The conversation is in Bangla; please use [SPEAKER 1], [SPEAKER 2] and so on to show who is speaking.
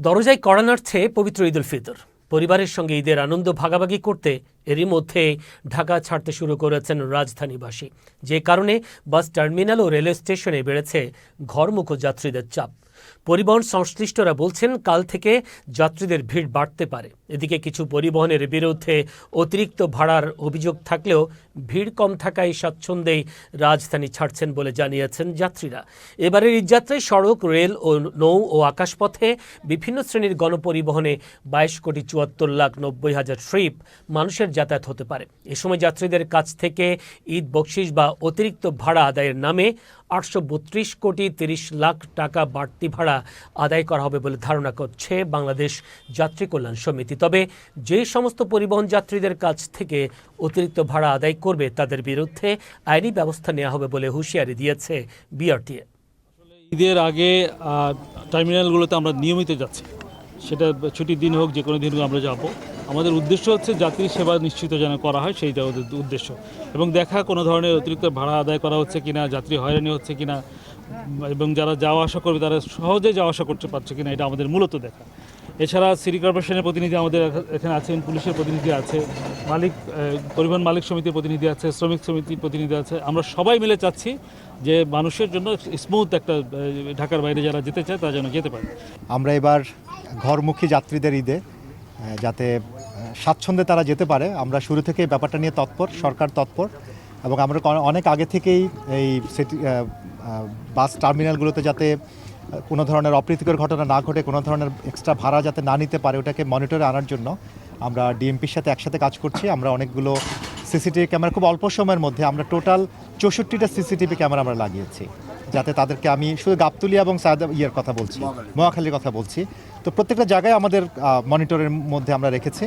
[SPEAKER 1] দরজায় কড়া নাড়ছে পবিত্র ঈদ উল ফিতর। পরিবারের সঙ্গে ঈদের আনন্দ ভাগাভাগি করতে এরই মধ্যে ঢাকা ছাড়তে শুরু করেছেন রাজধানীবাসী, যে কারণে বাস টার্মিনাল ও রেলওয়ে স্টেশনে বেড়েছে ঘরমুখো যাত্রীদের চাপ। পরিবহন সংশ্লিষ্টরা বলছেন, কাল থেকে যাত্রীদের ভিড় বাড়তে পারে। এদিকে কিছু পরিবহনের বিরুদ্ধে অতিরিক্ত ভাড়ার অভিযোগ থাকলেও ভিড় কম থাকায় স্বাচ্ছন্দ্যেই রাজধানী ছাড়ছেন বলে জানিয়েছেন যাত্রীরা। এবারের ঈদযাত্রায় সড়ক, রেল ও নৌ ও আকাশপথে বিভিন্ন শ্রেণীর গণপরিবহনে 22,74,90,000 ট্রিপ মানুষের যাতায়াত হতে পারে। এ সময় যাত্রীদের কাছ থেকে ঈদ বকশিশ বা অতিরিক্ত ভাড়া আদায়ের নামে 832,30,00,000 টাকা বাড়তি ভাড়া আদায় করা হবে বলে ধারণা করছে বাংলাদেশ যাত্রী কল্যাণ সমিতি। তবে যে সমস্ত পরিবহন যাত্রীদের কাছ থেকে অতিরিক্ত ভাড়া আদায় করবে তাদের বিরুদ্ধে আইনি ব্যবস্থা নেওয়া হবে বলে হুঁশিয়ারি দিয়েছে বিআরটিএ।
[SPEAKER 2] ঈদের আগে টার্মিনালগুলোতে আমরা নিয়মিত যাচ্ছি, সেটা ছুটির দিন হোক, যে কোনো দিন হোক আমরা যাব। আমাদের উদ্দেশ্য হচ্ছে যাত্রী সেবা নিশ্চিত যেন করা হয়, সেইটা আমাদের উদ্দেশ্য, এবং দেখা কোনো ধরনের অতিরিক্ত ভাড়া আদায় করা হচ্ছে কিনা, যাত্রী হয়রানি হচ্ছে কিনা, এবং যারা যাওয়া আসা করবে তারা সহজে যাওয়া আসা করতে পারছে কিনা, এটা আমাদের মূলত দেখা। এছাড়া সিটি কর্পোরেশনের প্রতিনিধি আমাদের এখানে আছেন, পুলিশের প্রতিনিধি আছে, পরিবহন মালিক সমিতির প্রতিনিধি আছে, শ্রমিক সমিতির প্রতিনিধি আছে। আমরা সবাই মিলে চাচ্ছি যে মানুষের জন্য স্মুথ একটা ঢাকার বাইরে যারা যেতে চায় তারা যেন যেতে পারে।
[SPEAKER 3] আমরা এবার ঘরমুখী যাত্রীদের ঈদে যাতে স্বাচ্ছন্দ্যে তারা যেতে পারে, আমরা শুরু থেকে ব্যাপারটা নিয়ে তৎপর, সরকার তৎপর, এবং আমরা অনেক আগে থেকেই এই বাস টার্মিনালগুলোতে যাতে কোনো ধরনের অপ্রীতিকর ঘটনা না ঘটে, কোনো ধরনের এক্সট্রা ভাড়া যাতে না নিতে পারে, ওটাকে মনিটরে আনার জন্য আমরা ডিএমপির সাথে একসাথে কাজ করছি। আমরা অনেকগুলো সিসিটিভি ক্যামেরা খুব অল্প সময়ের মধ্যে আমরা টোটাল 64টা সিসিটিভি ক্যামেরা আমরা লাগিয়েছি, যাতে তাদেরকে, আমি শুধু গাবতলী এবং কথা বলছি, মহাখালীর কথা বলছি, তো প্রত্যেকটা জায়গায় আমাদের মনিটরের মধ্যে আমরা রেখেছি।